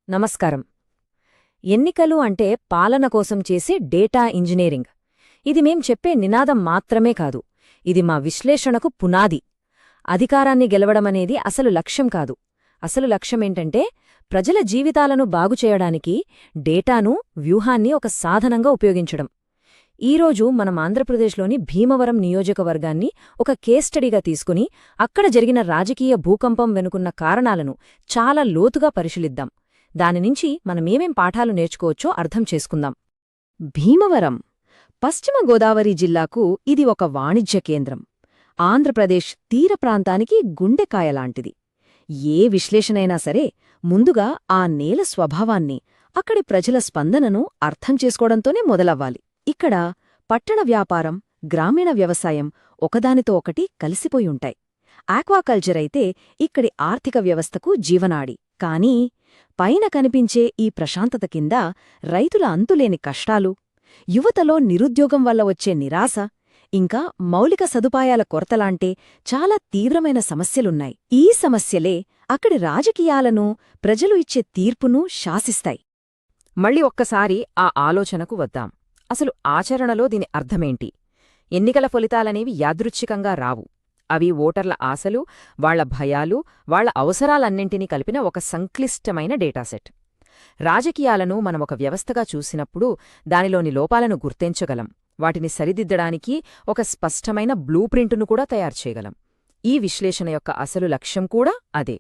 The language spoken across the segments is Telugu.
నమస్కారం. ఎన్నికలు అంటే పాలన కోసం చేసే డేటా ఇంజనీరింగ్. ఇది మేం చెప్పే నినాదం మాత్రమే కాదు, ఇది మా విశ్లేషణకు పునాది. అధికారాన్ని గెలవడమనేది అసలు లక్ష్యం కాదు. అసలు లక్ష్యమేంటంటే ప్రజల జీవితాలను బాగుచేయడానికి డేటాను, వ్యూహాన్ని ఒక సాధనంగా ఉపయోగించడం. ఈరోజు మనం ఆంధ్రప్రదేశ్లోని భీమవరం నియోజకవర్గాన్ని ఒక కేస్ స్టడీగా తీసుకుని అక్కడ జరిగిన రాజకీయ భూకంపం వెనుకున్న కారణాలను చాలా లోతుగా పరిశీలిద్దాం. దానినుంచి మనమేమేం పాఠాలు నేర్చుకోవచ్చో అర్థం చేసుకుందాం. భీమవరం పశ్చిమ గోదావరి జిల్లాకు ఇది ఒక వాణిజ్య కేంద్రం. ఆంధ్రప్రదేశ్ తీర ప్రాంతానికి గుండెకాయలాంటిది. ఏ విశ్లేషణైనా సరే ముందుగా ఆ నేల స్వభావాన్ని, అక్కడి ప్రజల స్పందనను అర్థం చేసుకోవడంతోనే మొదలవ్వాలి. ఇక్కడ పట్టణ వ్యాపారం, గ్రామీణ వ్యవసాయం ఒకదానితో ఒకటి కలిసిపోయుంటాయి. ఆక్వాకల్చర్ అయితే ఇక్కడి ఆర్థిక వ్యవస్థకు జీవనాడి. కానీ పైన కనిపించే ఈ ప్రశాంతత కింద రైతుల అంతులేని కష్టాలు, యువతలో నిరుద్యోగం వల్ల వచ్చే నిరాశ, ఇంకా మౌలిక సదుపాయాల కొరతలాంటే చాలా తీవ్రమైన సమస్యలున్నాయి. ఈ సమస్యలే అక్కడి రాజకీయాలను, ప్రజలు ఇచ్చే తీర్పును శాసిస్తాయి. మళ్ళీ ఒక్కసారి ఆ ఆలోచనకు వద్దాం. అసలు ఆచరణలో దీని అర్థమేంటి? ఎన్నికల ఫలితాలనేవి యాదృచ్ఛికంగా రావు. అవి ఓటర్ల ఆశలు, వాళ్ల భయాలు, వాళ్ల అవసరాలన్నింటినీ కలిపిన ఒక సంక్లిష్టమైన డేటాసెట్. రాజకీయాలను మనం ఒక వ్యవస్థగా చూసినప్పుడు దానిలోని లోపాలను గుర్తించగలం, వాటిని సరిదిద్దడానికి ఒక స్పష్టమైన బ్లూప్రింటును కూడా తయారుచేయగలం. ఈ విశ్లేషణ యొక్క అసలు లక్ష్యం కూడా అదే.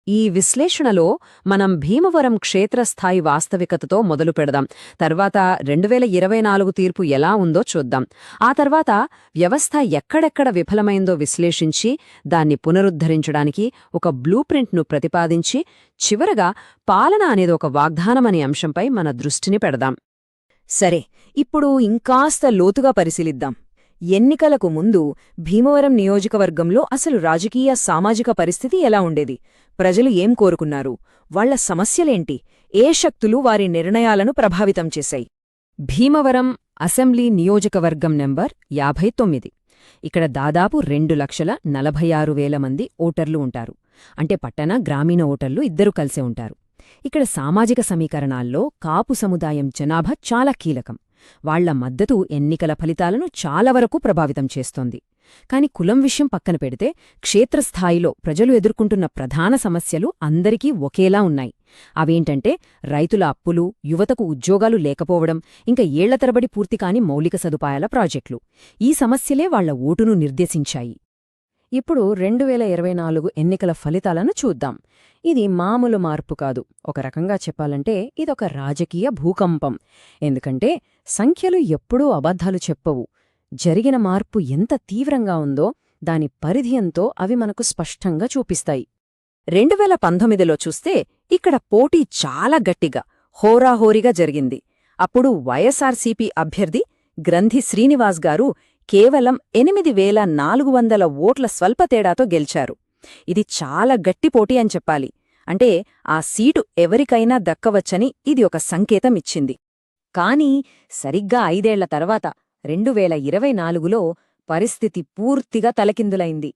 ఈ విశ్లేషణలో మనం భీమవరం క్షేత్రస్థాయి వాస్తవికతతో మొదలు పెడదాం. తర్వాత 2024 తీర్పు ఎలా ఉందో చూద్దాం. ఆ తర్వాత వ్యవస్థ ఎక్కడెక్కడ విఫలమైందో విశ్లేషించి దాన్ని పునరుద్ధరించడానికి ఒక బ్లూప్రింట్ను ప్రతిపాదించి, చివరగా పాలన అనేది ఒక వాగ్దానమనే అంశంపై మన దృష్టిని పెడదాం. సరే, ఇప్పుడు ఇంకాస్త లోతుగా పరిశీలిద్దాం. ఎన్నికలకు ముందు భీమవరం నియోజకవర్గంలో అసలు రాజకీయ, సామాజిక పరిస్థితి ఎలా ఉండేది? ప్రజలు ఏం కోరుకున్నారు? వాళ్ల సమస్యలేంటి? ఏ శక్తులు వారి నిర్ణయాలను ప్రభావితం చేశాయి? భీమవరం అసెంబ్లీ నియోజకవర్గం నెంబర్ 59. ఇక్కడ దాదాపు 2,46,000 మంది ఓటర్లు ఉంటారు. అంటే పట్టణ, గ్రామీణ ఓటర్లు ఇద్దరూ కలిసే ఉంటారు. ఇక్కడ సామాజిక సమీకరణాల్లో కాపు సముదాయం జనాభా చాలా కీలకం. వాళ్ల మద్దతు ఎన్నికల ఫలితాలను చాలా వరకు ప్రభావితం చేస్తోంది. కాని కులం విషయం పక్కన పెడితే క్షేత్రస్థాయిలో ప్రజలు ఎదుర్కొంటున్న ప్రధాన సమస్యలు అందరికీ ఒకేలా ఉన్నాయి. అవేంటంటే రైతుల అప్పులు, యువతకు ఉద్యోగాలు లేకపోవడం, ఇంకా ఏళ్ల తరబడి పూర్తికాని మౌలిక సదుపాయాల ప్రాజెక్టులు. ఈ సమస్యలే వాళ్ల ఓటును నిర్దేశించాయి. ఇప్పుడు 2024 ఎన్నికల ఫలితాలను చూద్దాం. ఇది మామూలు మార్పు కాదు. ఒక రకంగా చెప్పాలంటే ఇదొక రాజకీయ భూకంపం. ఎందుకంటే సంఖ్యలు ఎప్పుడూ అబద్ధాలు చెప్పవు. జరిగిన మార్పు ఎంత తీవ్రంగా ఉందో దాని పరిధి ఎంతో అవి మనకు స్పష్టంగా చూపిస్తాయి. 2019లో చూస్తే ఇక్కడ పోటీ చాలా గట్టిగా, హోరాహోరీగా జరిగింది. అప్పుడు వైఎస్ఆర్సీపీ అభ్యర్థి గ్రంథి శ్రీనివాస్ గారు కేవలం 8,400 ఓట్ల స్వల్ప తేడాతో గెలిచారు. ఇది చాలా గట్టి పోటీ అని చెప్పాలి. అంటే ఆ సీటు ఎవరికైనా దక్కవచ్చని ఇది ఒక సంకేతమిచ్చింది. కానీ సరిగ్గా 5 ఏళ్ల తర్వాత 2024లో పరిస్థితి పూర్తిగా తలకిందులైంది.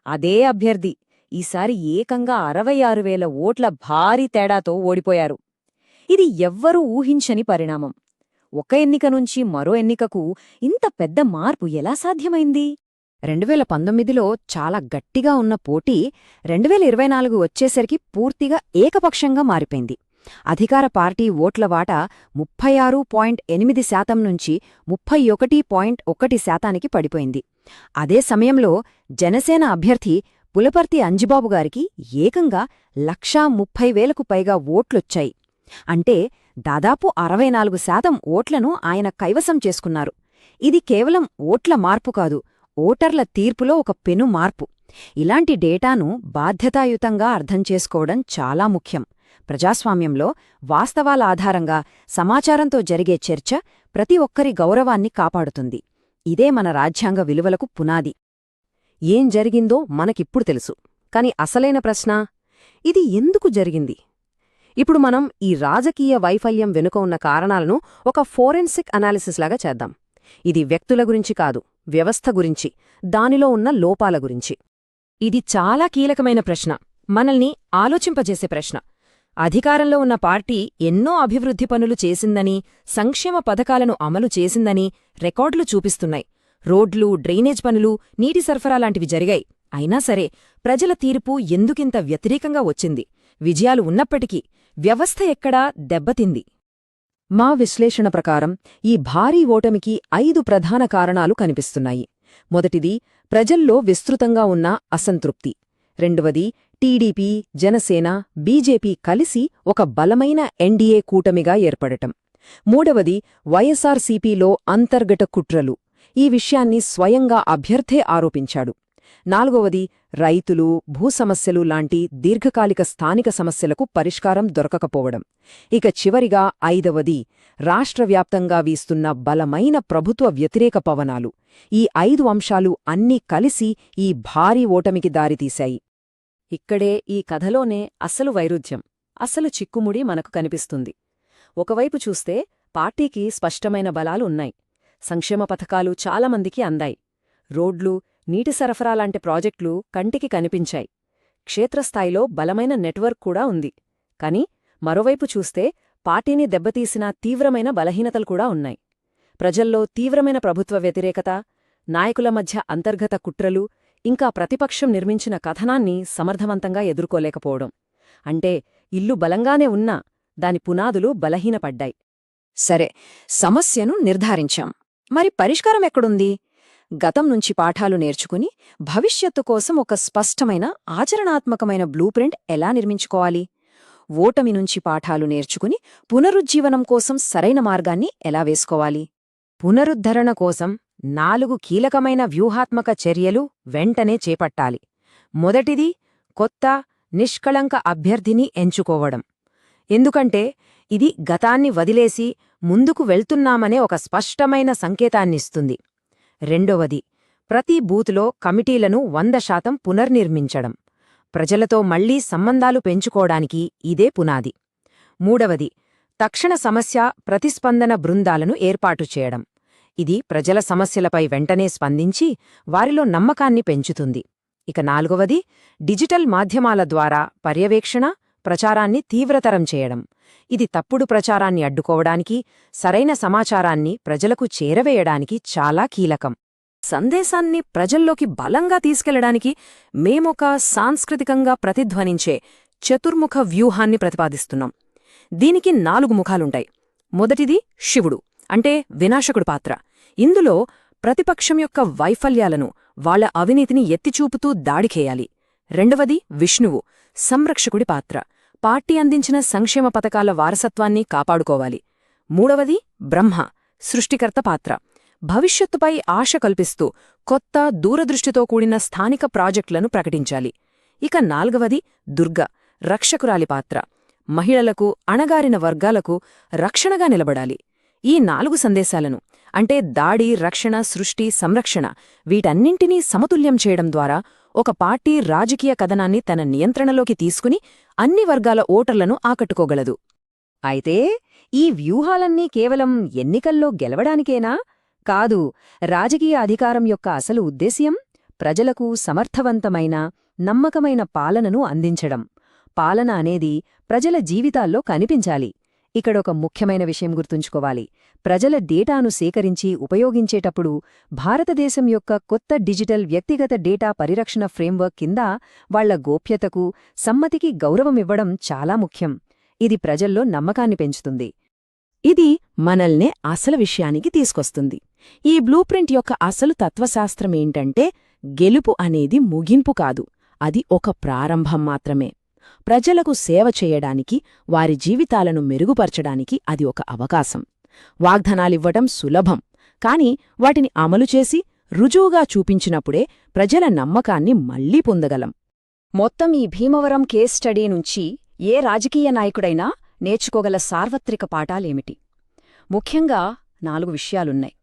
అదే అభ్యర్థి ఈసారి ఏకంగా 66,000 ఓట్ల భారీ తేడాతో ఓడిపోయారు. ఇది ఎవ్వరూ ఊహించని పరిణామం. ఒక ఎన్నిక నుంచి మరో ఎన్నికకు ఇంత పెద్ద మార్పు ఎలా సాధ్యమైంది? 2019లో చాలా గట్టిగా ఉన్న పోటీ 2024 వచ్చేసరికి పూర్తిగా ఏకపక్షంగా మారిపోయింది. అధికార పార్టీ ఓట్ల వాటా 36.8% నుంచి 31.1%కి పడిపోయింది. అదే సమయంలో జనసేన అభ్యర్థి పులపర్తి అంజిబాబు గారికి ఏకంగా 130,000కు పైగా ఓట్లొచ్చాయి. అంటే దాదాపు 64% ఓట్లను ఆయన కైవసం చేసుకున్నారు. ఇది కేవలం ఓట్ల మార్పు కాదు, ఓటర్ల తీర్పులో ఒక పెను మార్పు. ఇలాంటి డేటాను బాధ్యతాయుతంగా అర్థం చేసుకోవడం చాలా ముఖ్యం. ప్రజాస్వామ్యంలో వాస్తవాల ఆధారంగా సమాచారంతో జరిగే చర్చ ప్రతి ఒక్కరి గౌరవాన్ని కాపాడుతుంది. ఇదే మన రాజ్యాంగ విలువలకు పునాది. ఏం జరిగిందో మనకిప్పుడు తెలుసు. కాని అసలైన ప్రశ్న, ఇది ఎందుకు జరిగింది? ఇప్పుడు మనం ఈ రాజకీయ వైఫల్యం వెనుక ఉన్న కారణాలను ఒక ఫోరెన్సిక్ అనాలిసిస్ లాగా చేద్దాం. ఇది వ్యక్తుల గురించి కాదు, వ్యవస్థ గురించి, దానిలో ఉన్న లోపాల గురించి. ఇది చాలా కీలకమైన ప్రశ్న, మనల్ని ఆలోచింపజేసే ప్రశ్న. అధికారంలో ఉన్న పార్టీ ఎన్నో అభివృద్ధి పనులు చేసిందని, సంక్షేమ పథకాలను అమలు చేసిందని రికార్డులు చూపిస్తున్నాయి. రోడ్లు, డ్రైనేజ్ పనులు, నీటి సరఫరా లాంటివి జరిగాయి. అయినా సరే ప్రజల తీర్పు ఎందుకింత వ్యతిరేకంగా వచ్చింది? విజయాలు ఉన్నప్పటికీ వ్యవస్థ ఎక్కడా దెబ్బతింది? మా విశ్లేషణ ప్రకారం ఈ భారీ ఓటమికి 5 ప్రధాన కారణాలు కనిపిస్తున్నాయి. మొదటిది, ప్రజల్లో విస్తృతంగా ఉన్న అసంతృప్తి. రెండవది, టీడీపీ, జనసేన, బీజేపీ కలిసి ఒక బలమైన ఎన్డీఏ కూటమిగా ఏర్పడటం. మూడవది, వైఎస్సార్సీపీలో అంతర్గత కుట్రలు. ఈ విషయాన్ని స్వయంగా అభ్యర్థే ఆరోపించాడు. నాలుగవది, రైతులు, భూసమస్యలు లాంటి దీర్ఘకాలిక స్థానిక సమస్యలకు పరిష్కారం దొరకకపోవడం. ఇక చివరిగా ఐదవది, రాష్ట్రవ్యాప్తంగా వీస్తున్న బలమైన ప్రభుత్వ వ్యతిరేక పవనాలు. ఈ 5 అంశాలు అన్నీ కలిసి ఈ భారీ ఓటమికి దారితీశాయి. ఇక్కడే ఈ కథలోనే అసలు వైరుధ్యం, అసలు చిక్కుముడి మనకు కనిపిస్తుంది. ఒకవైపు చూస్తే పార్టీకి స్పష్టమైన బలాలు ఉన్నాయి. సంక్షేమ పథకాలు చాలామందికి అందాయి. రోడ్లు, నీటి సరఫరా లాంటి ప్రాజెక్టులు కంటికి కనిపించాయి. క్షేత్రస్థాయిలో బలమైన నెట్వర్క్ కూడా ఉంది. కాని మరోవైపు చూస్తే పార్టీని దెబ్బతీసిన తీవ్రమైన బలహీనతలు కూడా ఉన్నాయి. ప్రజల్లో తీవ్రమైన ప్రభుత్వ వ్యతిరేకత, నాయకుల మధ్య అంతర్గత కుట్రలు, ఇంకా ప్రతిపక్షం నిర్మించిన కథనాన్ని సమర్థవంతంగా ఎదుర్కోలేకపోవడం. అంటే ఇల్లు బలంగానే ఉన్నా దాని పునాదులు బలహీనపడ్డాయి. సరే, సమస్యను నిర్ధారించాం. మరి పరిష్కారం ఎక్కడుంది? గతం నుంచి పాఠాలు నేర్చుకుని భవిష్యత్తు కోసం ఒక స్పష్టమైన, ఆచరణాత్మకమైన బ్లూప్రింట్ ఎలా నిర్మించుకోవాలి? ఓటమి నుంచి పాఠాలు నేర్చుకుని పునరుజ్జీవనం కోసం సరైన మార్గాన్ని ఎలా వేసుకోవాలి? పునరుద్ధరణ కోసం 4 కీలకమైన వ్యూహాత్మక చర్యలు వెంటనే చేపట్టాలి. మొదటిది, కొత్త, నిష్కళంక అభ్యర్థిని ఎంచుకోవడం. ఎందుకంటే ఇది గతాన్ని వదిలేసి ముందుకు వెళ్తున్నామనే ఒక స్పష్టమైన సంకేతాన్నిస్తుంది. రెండవది, ప్రతి బూతులో కమిటీలను 100% పునర్నిర్మించడం. ప్రజలతో మళ్లీ సంబంధాలు పెంచుకోవడానికి ఇదే పునాది. మూడవది, తక్షణ సమస్య ప్రతిస్పందన బృందాలను ఏర్పాటు చేయడం. ఇది ప్రజల సమస్యలపై వెంటనే స్పందించి వారిలో నమ్మకాన్ని పెంచుతుంది. ఇక నాలుగవది, డిజిటల్ మాధ్యమాల ద్వారా పర్యవేక్షణ, ప్రచారాన్ని తీవ్రతరం చేయడం. ఇది తప్పుడు ప్రచారాన్ని అడ్డుకోవడానికి, సరైన సమాచారాన్ని ప్రజలకు చేరవేయడానికి చాలా కీలకం. సందేశాన్ని ప్రజల్లోకి బలంగా తీసుకెళ్లడానికి మేమొక సాంస్కృతికంగా ప్రతిధ్వనించే చతుర్ముఖ వ్యూహాన్ని ప్రతిపాదిస్తున్నాం. దీనికి 4 ముఖాలుంటాయి. మొదటిది శివుడు, అంటే వినాశకుడి పాత్ర. ఇందులో ప్రతిపక్షం యొక్క వైఫల్యాలను, వాళ్ల అవినీతిని ఎత్తిచూపుతూ దాడికేయాలి. రెండవది విష్ణువు, సంరక్షకుడి పాత్ర. పార్టీ అందించిన సంక్షేమ పథకాల వారసత్వాన్ని కాపాడుకోవాలి. మూడవది బ్రహ్మ, సృష్టికర్త పాత్ర. భవిష్యత్తుపై ఆశ కల్పిస్తూ కొత్త, దూరదృష్టితో కూడిన స్థానిక ప్రాజెక్టులను ప్రకటించాలి. ఇక నాల్గవది దుర్గ, రక్షకురాలి పాత్ర. మహిళలకు, అణగారిన వర్గాలకు రక్షణగా నిలబడాలి. ఈ 4 సందేశాలను, అంటే దాడి, రక్షణ, సృష్టి, సంరక్షణ, వీటన్నింటినీ సమతుల్యం చేయడం ద్వారా ఒక పార్టీ రాజకీయ కథనాన్ని తన నియంత్రణలోకి తీసుకుని అన్ని వర్గాల ఓటర్లను ఆకట్టుకోగలదు. అయితే ఈ వ్యూహాలన్నీ కేవలం ఎన్నికల్లో గెలవడానికేనా? కాదు. రాజకీయ అధికారం యొక్క అసలు ఉద్దేశ్యం ప్రజలకు సమర్థవంతమైన, నమ్మకమైన పాలనను అందించడం. పాలన అనేది ప్రజల జీవితాల్లో కనిపించాలి. ఇక్కడొక ముఖ్యమైన విషయం గుర్తుంచుకోవాలి. ప్రజల డేటాను సేకరించి ఉపయోగించేటప్పుడు భారతదేశం యొక్క కొత్త డిజిటల్ వ్యక్తిగత డేటా పరిరక్షణ ఫ్రేమ్వర్క్ కింద వాళ్ల గోప్యతకు, సమ్మతికి గౌరవమివ్వడం చాలా ముఖ్యం. ఇది ప్రజల్లో నమ్మకాన్ని పెంచుతుంది. ఇది మనల్నే అసలు విషయానికి తీసుకొస్తుంది. ఈ బ్లూప్రింట్ యొక్క అసలు తత్వశాస్త్రమేంటంటే, గెలుపు అనేది ముగింపు కాదు, అది ఒక ప్రారంభం మాత్రమే. ప్రజలకు సేవ చేయడానికి, వారి జీవితాలను మెరుగుపరచడానికి అది ఒక అవకాశం. వాగ్దానాలివ్వటం సులభం, కాని వాటిని అమలు చేసి రుజువుగా చూపించినప్పుడే ప్రజల నమ్మకాన్ని మళ్లీ పొందగలం. మొత్తం ఈ భీమవరం కేస్ స్టడీ నుంచి ఏ రాజకీయ నాయకుడైనా నేర్చుకోగల సార్వత్రిక పాఠాలేమిటి? ముఖ్యంగా 4 విషయాలున్నాయి.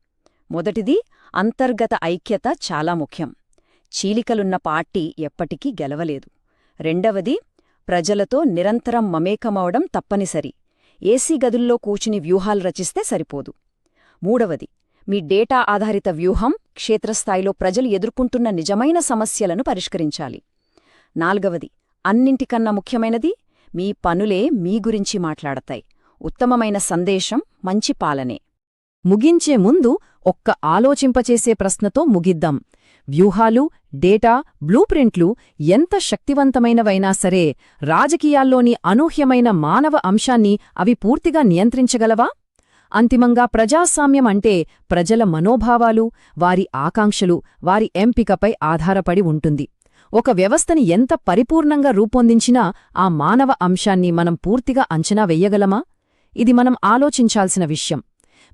మొదటిది, అంతర్గత ఐక్యత చాలా ముఖ్యం. చీలికలున్న పార్టీ ఎప్పటికీ గెలవలేదు. రెండవది, ప్రజలతో నిరంతరం మమేకమవడం తప్పనిసరి. ఏసీ గదుల్లో కూచుని వ్యూహాలు రచిస్తే సరిపోదు. మూడవది, మీ డేటా ఆధారిత వ్యూహం క్షేత్రస్థాయిలో ప్రజలు ఎదుర్కొంటున్న నిజమైన సమస్యలను పరిష్కరించాలి. నాల్గవది, అన్నింటికన్నా ముఖ్యమైనది, మీ పనులే మీ గురించి మాట్లాడతాయి. ఉత్తమమైన సందేశం మంచి పాలనే. ముగించే ముందు ఒక్క ఆలోచింపచేసే ప్రశ్నతో ముగిద్దాం. వ్యూహాలు, డేటా, బ్లూప్రింట్లు ఎంత శక్తివంతమైనవైనా సరే రాజకీయాల్లోని అనూహ్యమైన మానవ అంశాన్ని అవి పూర్తిగా నియంత్రించగలవా? అంతిమంగా ప్రజాస్వామ్యం అంటే ప్రజల మనోభావాలు, వారి ఆకాంక్షలు, వారి ఎంపికపై ఆధారపడి ఉంటుంది. ఒక వ్యవస్థని ఎంత పరిపూర్ణంగా రూపొందించినా ఆ మానవ అంశాన్ని మనం పూర్తిగా అంచనా వెయ్యగలమా? ఇది మనం ఆలోచించాల్సిన విషయం.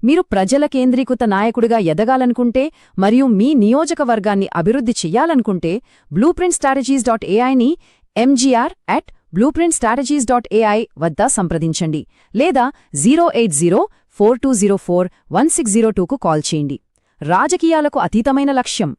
మీరు ప్రజల కేంద్రీకృత నాయకుడిగా ఎదగాలనుకుంటే మరియు మీ నియోజకవర్గాన్ని అభివృద్ధి చెయ్యాలనుకుంటే blueprintstrategies.aiని mgr@blueprintstrategies.ai వద్ద సంప్రదించండి లేదా 08042041602కు కాల్ చేయండి. రాజకీయాలకు అతీతమైన లక్ష్యం